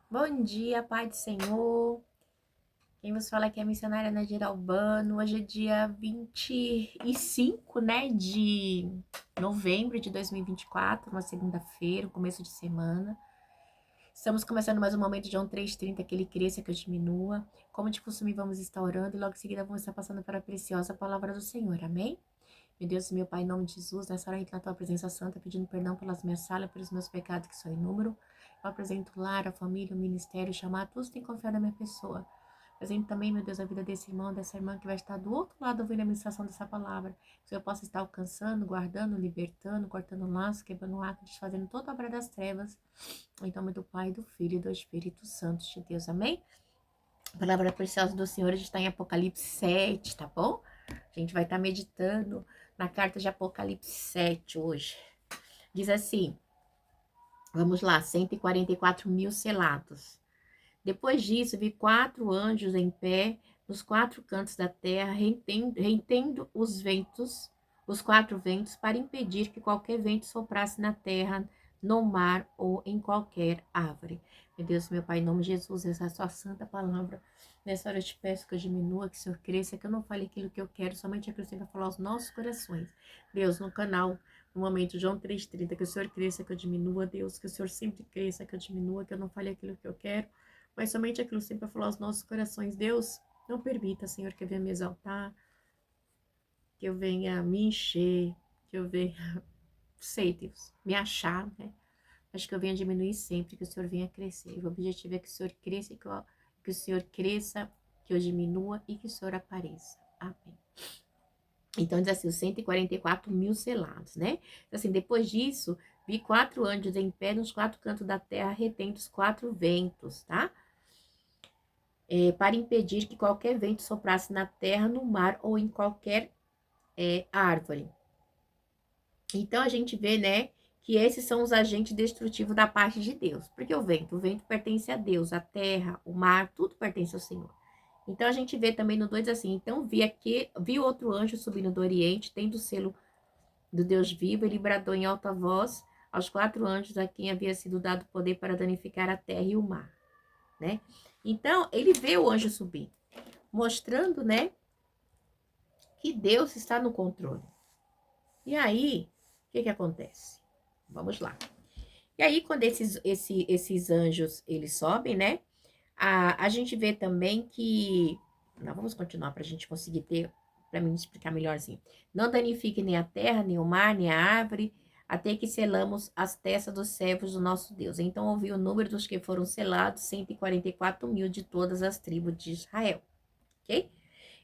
Bom dia, Pai do Senhor. Quem vos fala aqui é a missionária Nadir Albano. Hoje é dia 25, né, de novembro de 2024, uma segunda-feira, um começo de semana. Estamos começando mais um momento de João 3,30, que ele cresça, que eu diminua. Como de costume, vamos estar orando e logo em seguida vamos estar passando para a preciosa palavra do Senhor. Amém? Meu Deus e meu Pai, em nome de Jesus, nessa hora eu entro na tua presença santa, pedindo perdão pelas minhas falhas, pelos meus pecados que são inúmeros. Eu apresento o lar, a família, o ministério, chamar todos que têm confiado na minha pessoa. Apresento também, meu Deus, a vida desse irmão, dessa irmã que vai estar do outro lado ouvindo a ministração dessa palavra. Que eu possa estar alcançando, guardando, libertando, cortando laço, quebrando laço, desfazendo toda a obra das trevas. Em nome do Pai, do Filho e do Espírito Santo de Deus. Amém? A palavra preciosa do Senhor está em Apocalipse 7, tá bom? A gente vai estar meditando na carta de Apocalipse 7 hoje. Diz assim, vamos lá, 144 mil selados. Depois disso, vi 4 anjos em pé nos 4 cantos da terra, retendo os 4 ventos, para impedir que qualquer vento soprasse na terra, no mar ou em qualquer árvore. Meu Deus, meu Pai, em nome de Jesus, essa é a sua santa palavra. Nessa hora eu te peço que eu diminua, que o Senhor cresça, que eu não fale aquilo que eu quero, somente aquilo que o Senhor vai falar aos nossos corações. Deus, no canal, no momento, João 3,30, que o Senhor cresça, que eu diminua, Deus, que o Senhor sempre cresça, que eu diminua, que eu não fale aquilo que eu quero, mas somente aquilo sempre para falar aos nossos corações. Deus, não permita, Senhor, que eu venha me exaltar, que eu venha me encher, que eu venha, sei, Deus, me achar, né? Acho que eu venha diminuir sempre, que o Senhor venha crescer. O objetivo é que o Senhor cresça, que o Senhor cresça, que eu diminua e que o Senhor apareça. Amém. Então, diz assim, os 144 mil selados, né? Assim, depois disso, vi 4 anjos em pé nos 4 cantos da terra, retendo os 4 ventos, tá? Para impedir que qualquer vento soprasse na terra, no mar ou em qualquer árvore. Então a gente vê, né, que esses são os agentes destrutivos da parte de Deus. Porque o vento pertence a Deus, a terra, o mar, tudo pertence ao Senhor. Então a gente vê também no 2 assim, então vi outro anjo subindo do Oriente, tendo o selo do Deus vivo, ele bradou em alta voz aos 4 anjos a quem havia sido dado poder para danificar a terra e o mar, né? Então ele vê o anjo subir, mostrando, né, que Deus está no controle. E aí, o que acontece? Vamos lá. E aí, quando esses anjos, eles sobem, né? A gente vê também que... Não, vamos continuar para a gente conseguir ter... Para mim explicar melhorzinho. Não danifique nem a terra, nem o mar, nem a árvore, até que selamos as testas dos servos do nosso Deus. Então, ouvi o número dos que foram selados, 144 mil de todas as tribos de Israel. Ok?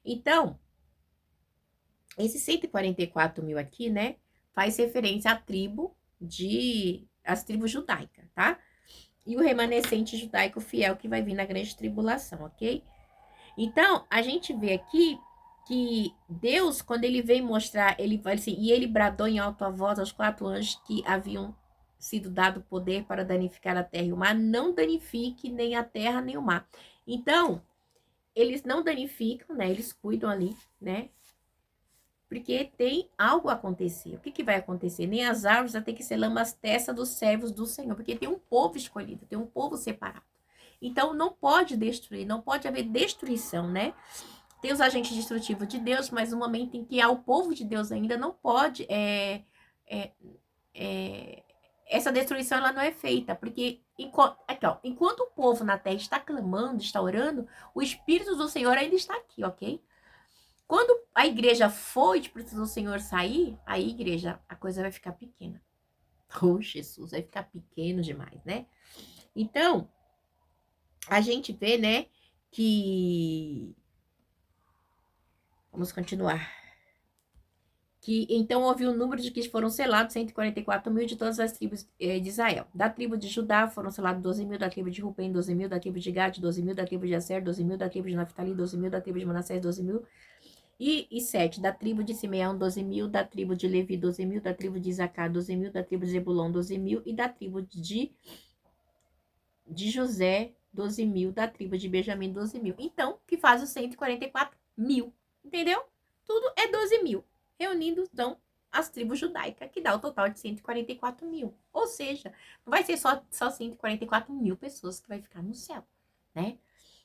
Então, esses 144 mil aqui, né, faz referência à as tribos judaicas, tá? E o remanescente judaico fiel que vai vir na grande tribulação, ok? Então, a gente vê aqui que Deus, quando ele vem mostrar, ele vai assim, e ele bradou em alta voz aos 4 anjos que haviam sido dado poder para danificar a terra e o mar, não danifique nem a terra nem o mar. Então, eles não danificam, né? Eles cuidam ali, né? Porque tem algo a acontecer. O que vai acontecer? Nem as árvores vai ter que ser lama as testas dos servos do Senhor, porque tem um povo escolhido, tem um povo separado. Então não pode destruir, não pode haver destruição, né? Tem os agentes destrutivos de Deus, mas no momento em que há o povo de Deus ainda não pode, é, é, essa destruição ela não é feita, porque enquanto o povo na terra está clamando, está orando, o Espírito do Senhor ainda está aqui, ok? Quando a igreja for e o Senhor sair, aí, igreja, a coisa vai ficar pequena. Oh, Jesus, vai ficar pequeno demais, né? Então, a gente vê, né, que... Vamos continuar. Que então houve o número de que foram selados 144 mil de todas as tribos de Israel. Da tribo de Judá foram selados 12 mil, da tribo de Ruben 12 mil, da tribo de Gad 12 mil, da tribo de Aser 12 mil, da tribo de Naphtali 12 mil, da tribo de Manassés 12 mil, e 7, da tribo de Simeão, 12 mil, da tribo de Levi, 12 mil, da tribo de Isacar, 12 mil, da tribo de Zebulon, 12 mil, e da tribo de José, 12 mil, da tribo de Benjamim, 12 mil. Então, que faz os 144 mil, entendeu? Tudo é 12 mil. Reunindo, então, as tribos judaicas, que dá o total de 144 mil. Ou seja, não vai ser só 144 mil pessoas que vai ficar no céu, né?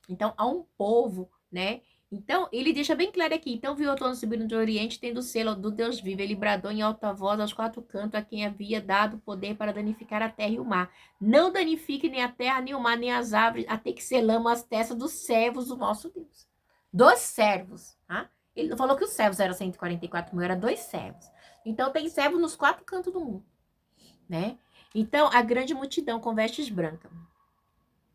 Então, há um povo, né? Então, ele deixa bem claro aqui. Então, viu o trono subindo do Oriente, tendo o selo do Deus vivo. Ele bradou em alta voz aos quatro cantos a quem havia dado poder para danificar a terra e o mar. Não danifique nem a terra, nem o mar, nem as árvores, até que selamos as testas dos servos do nosso Deus. Dos servos, tá? Ele não falou que os servos eram 144 mil, eram 2 servos. Então, tem servo nos quatro cantos do mundo, né? Então, a grande multidão com vestes brancas.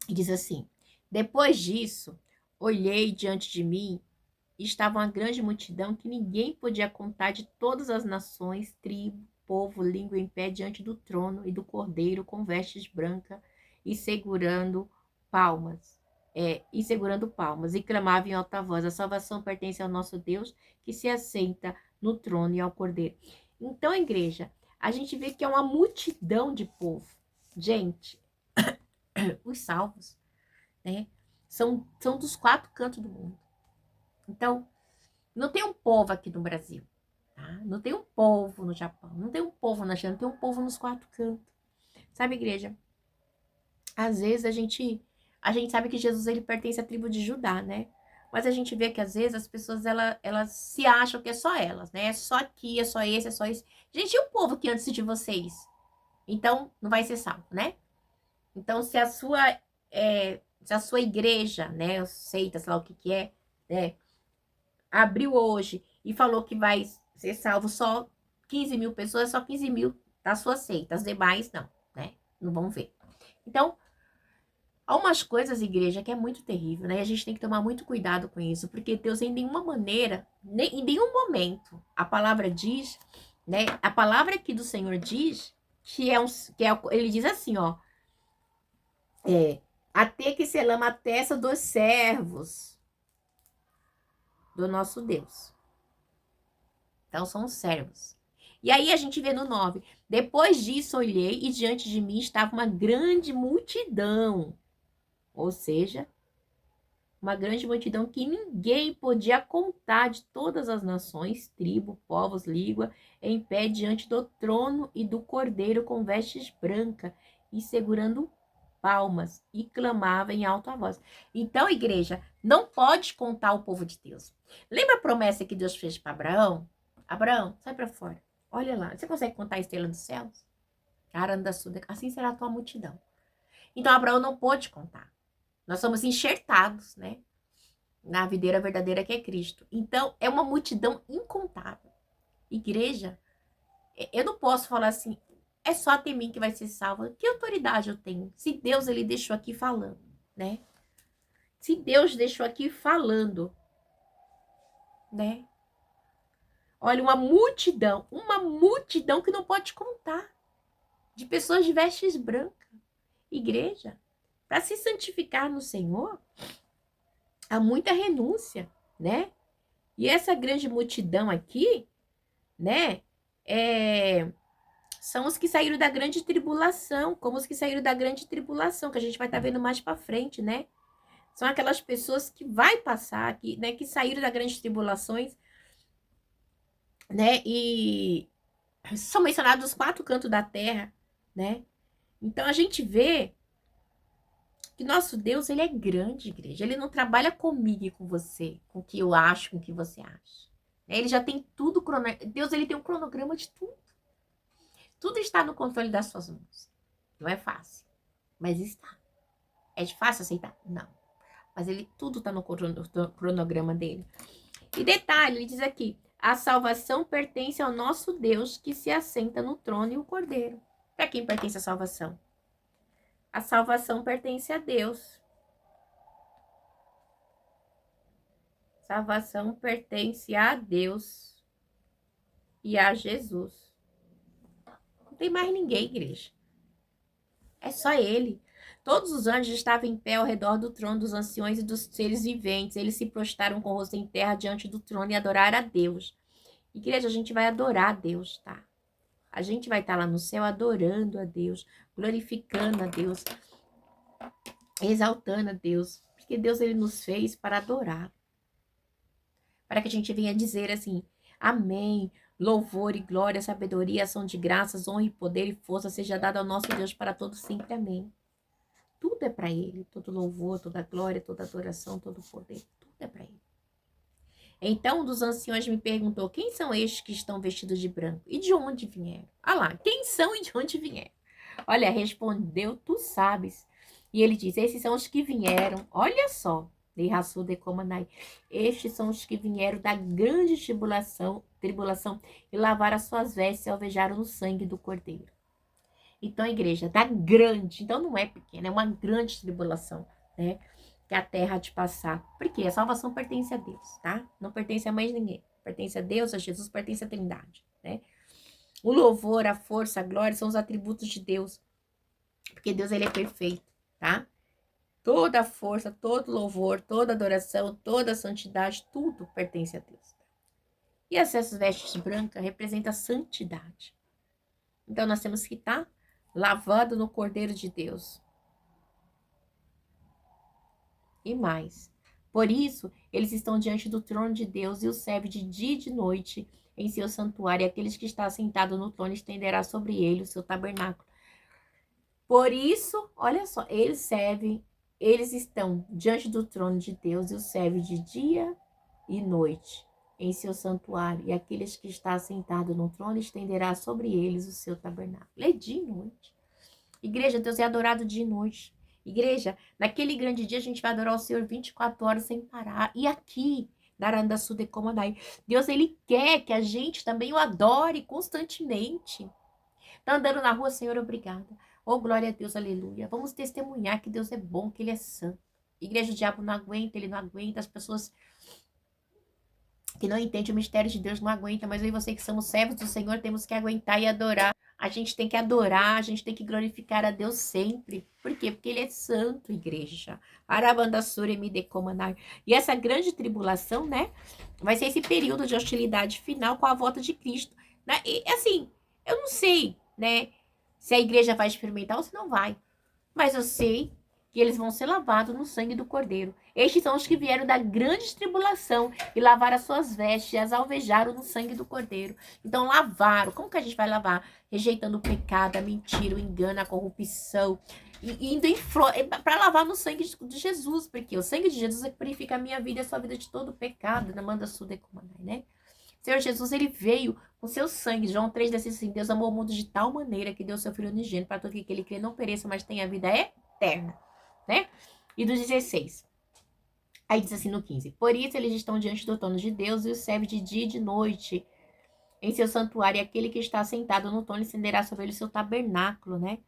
E diz assim: depois disso, olhei diante de mim e estava uma grande multidão que ninguém podia contar, de todas as nações, tribo, povo, língua, em pé diante do trono e do cordeiro com vestes brancas e segurando palmas. E clamavam em alta voz: a salvação pertence ao nosso Deus, que se assenta no trono e ao cordeiro. Então, igreja, a gente vê que é uma multidão de povo. Gente, os salvos, né? São dos quatro cantos do mundo. Então, não tem um povo aqui no Brasil, tá? Não tem um povo no Japão, não tem um povo na China, não tem um povo nos quatro cantos. Sabe, igreja? Às vezes a gente sabe que Jesus ele pertence à tribo de Judá, né? Mas a gente vê que às vezes as pessoas elas se acham que é só elas, né? É só aqui, é só esse, é só isso. Gente, e o povo que antes de vocês? Então, não vai ser salvo, né? Então, se a sua igreja, né, seita, sei lá o que que é, né, abriu hoje e falou que vai ser salvo só 15 mil pessoas, só 15 mil da sua seita, as demais não, né, não vão ver. Então, há umas coisas, igreja, que é muito terrível, né, e a gente tem que tomar muito cuidado com isso, porque Deus, em nenhuma maneira, em nenhum momento, a palavra diz, né, a palavra aqui do Senhor diz ele diz assim, ó, até que selama a testa dos servos do nosso Deus. Então, são os servos. E aí a gente vê no 9. Depois disso, olhei e diante de mim estava uma grande multidão. Ou seja, uma grande multidão que ninguém podia contar, de todas as nações, tribo, povos, língua, em pé diante do trono e do cordeiro com vestes brancas e segurando palmas, e clamava em alta voz. Então, igreja, não pode contar o povo de Deus. Lembra a promessa que Deus fez para Abraão? Abraão, sai para fora. Olha lá, você consegue contar a estrela dos céus? Assim será a tua multidão. Então, Abraão não pôde contar. Nós somos enxertados, né? Na videira verdadeira que é Cristo. Então, é uma multidão incontável. Igreja, eu não posso falar assim, é só até mim que vai ser salva. Que autoridade eu tenho? Se Deus, ele deixou aqui falando, né? Se Deus deixou aqui falando, né? Olha, uma multidão que não pode contar, de pessoas de vestes brancas. Igreja, para se santificar no Senhor, há muita renúncia, né? E essa grande multidão aqui, né? São os que saíram da grande tribulação, como os que saíram da grande tribulação, que a gente vai estar vendo mais para frente, né? São aquelas pessoas que vai passar, que saíram da grande tribulações, né? E são mencionados os quatro cantos da terra, né? Então a gente vê que nosso Deus, ele é grande, igreja. Ele não trabalha comigo e com você, com o que eu acho, com o que você acha. Ele já tem tudo, Deus, ele tem um cronograma de tudo. Tudo está no controle das suas mãos. Não é fácil, mas está. É de fácil aceitar? Não. Mas tudo está no cronograma dele. E detalhe, ele diz aqui: a salvação pertence ao nosso Deus, que se assenta no trono, e o cordeiro. Para quem pertence a salvação? A salvação pertence a Deus. Salvação pertence a Deus e a Jesus. Não tem mais ninguém, igreja. É só ele. Todos os anjos estavam em pé ao redor do trono dos anciões e dos seres viventes. Eles se prostraram com o rosto em terra diante do trono e adoraram a Deus. Igreja, a gente vai adorar a Deus, tá? A gente vai estar lá no céu adorando a Deus, glorificando a Deus, exaltando a Deus. Porque Deus, ele nos fez para adorar. Para que a gente venha dizer assim: amém, louvor e glória, sabedoria, ação de graças, honra e poder e força seja dado ao nosso Deus para todos sempre. Amém. Tudo é para Ele, todo louvor, toda glória, toda adoração, todo poder, tudo é para Ele. Então um dos anciões me perguntou, quem são estes que estão vestidos de branco? E de onde vieram? Ah lá, quem são e de onde vieram? Olha, respondeu, tu sabes. E ele diz, esses são os que vieram, olha só, de Rasul de Comanai, estes são os que vieram da grande tribulação e lavaram as suas vestes e alvejaram no sangue do Cordeiro. Então, a igreja, da grande, então não é pequena, é uma grande tribulação, né? Que a terra há de passar. Porque a salvação pertence a Deus, tá? Não pertence a mais ninguém. Pertence a Deus, a Jesus, pertence à Trindade, né? O louvor, a força, a glória são os atributos de Deus. Porque Deus, ele é perfeito, tá? Toda a força, todo louvor, toda adoração, toda a santidade, tudo pertence a Deus. E essas vestes brancas representam a santidade. Então, nós temos que estar lavado no Cordeiro de Deus. E mais. Por isso, eles estão diante do trono de Deus e o serve de dia e de noite em seu santuário. E aqueles que estão sentados no trono estenderá sobre ele o seu tabernáculo. Por isso, olha só, eles estão diante do trono de Deus e o serve de dia e noite em seu santuário. E aqueles que estão sentados no trono estenderá sobre eles o seu tabernáculo. É dia e noite. Igreja, Deus é adorado dia e noite. Igreja, naquele grande dia a gente vai adorar o Senhor 24 horas sem parar. E aqui, Narandaçu de Comandai, Deus, ele quer que a gente também o adore constantemente. Tá andando na rua, Senhor, obrigada. Oh, glória a Deus, aleluia. Vamos testemunhar que Deus é bom, que ele é santo. Igreja, o diabo não aguenta, ele não aguenta. As pessoas que não entendem o mistério de Deus não aguentam. Mas eu e você que somos servos do Senhor, temos que aguentar e adorar. A gente tem que adorar, a gente tem que glorificar a Deus sempre. Por quê? Porque ele é santo, igreja. Arabandassure me decomanar. E essa grande tribulação, né? Vai ser esse período de hostilidade final com a volta de Cristo. Né? E assim, eu não sei, né? Se a igreja vai experimentar ou se não vai. Mas eu sei que eles vão ser lavados no sangue do Cordeiro. Estes são os que vieram da grande tribulação e lavaram as suas vestes e as alvejaram no sangue do Cordeiro. Então lavaram. Como que a gente vai lavar? Rejeitando o pecado, a mentira, o engano, a corrupção. E indo para lavar no sangue de Jesus. Porque o sangue de Jesus é que purifica a minha vida e a sua vida de todo pecado. Na manda sul de Comanai, né? Senhor Jesus, ele veio com seu sangue. João 3 diz assim, Deus amou o mundo de tal maneira que deu seu Filho unigênito para todo que ele crê não pereça, mas tenha vida eterna, né? E do 16. Aí diz assim no 15. Por isso eles estão diante do trono de Deus e o serve de dia e de noite em seu santuário. E aquele que está sentado no trono estenderá sobre ele o seu tabernáculo, né?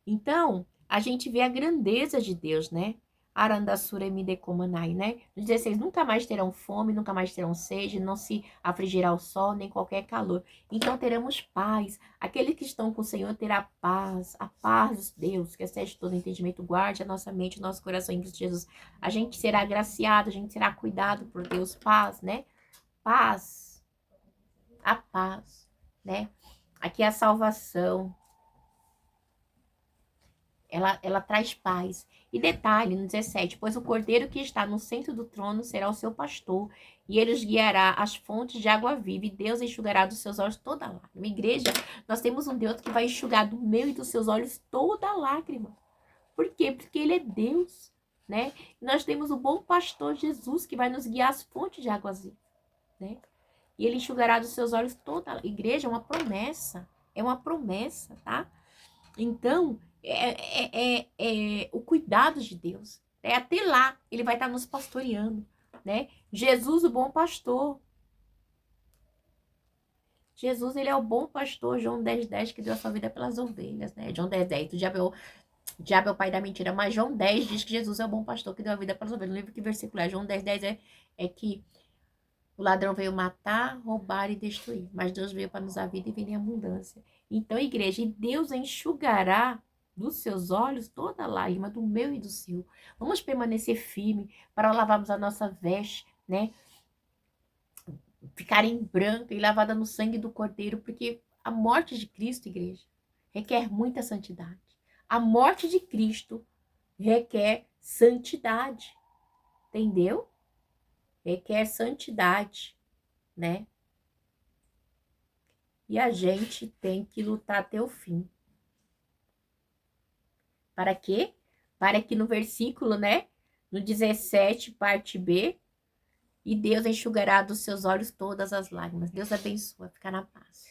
Então, a gente vê a grandeza de Deus, né? Arandassura me decomanai, né? No 16, nunca mais terão fome, nunca mais terão sede, não se afligirá o sol, nem qualquer calor. Então teremos paz. Aqueles que estão com o Senhor terá paz. A paz de Deus, que excede todo entendimento, guarde a nossa mente, o nosso coração em Cristo Jesus. A gente será agraciado, a gente será cuidado por Deus. Paz, né? Paz. A paz, né? Aqui é a salvação. Ela traz paz. E detalhe, no 17, pois o cordeiro que está no centro do trono será o seu pastor, e ele os guiará às fontes de água viva, e Deus enxugará dos seus olhos toda lágrima. Igreja, nós temos um Deus que vai enxugar do meu e dos seus olhos toda lágrima. Por quê? Porque ele é Deus, né? E nós temos o bom pastor Jesus, que vai nos guiar às fontes de água viva, né? E ele enxugará dos seus olhos toda lágrima. Igreja, é uma promessa, tá? Então, o cuidado de Deus. Até lá, ele vai estar nos pastoreando, né? Jesus, o bom pastor. Jesus, ele é o bom pastor. João 10:10, que deu a sua vida pelas ovelhas, né? João 10:10, o diabo é o pai da mentira, mas João 10 diz que Jesus é o bom pastor que deu a vida pelas ovelhas. Não lembro que versículo é. João 10:10 é que o ladrão veio matar, roubar e destruir, mas Deus veio para nos dar vida e vir em abundância. Então, igreja, e Deus enxugará dos seus olhos toda lágrima, do meu e do seu. Vamos permanecer firme para lavarmos a nossa veste, né? Ficar em branco e lavada no sangue do Cordeiro, porque a morte de Cristo, igreja, requer muita santidade. A morte de Cristo requer santidade, entendeu? Requer santidade, né? E a gente tem que lutar até o fim. Para quê? Para que no versículo, né? No 17, parte B, e Deus enxugará dos seus olhos todas as lágrimas. Deus abençoe, fica na paz.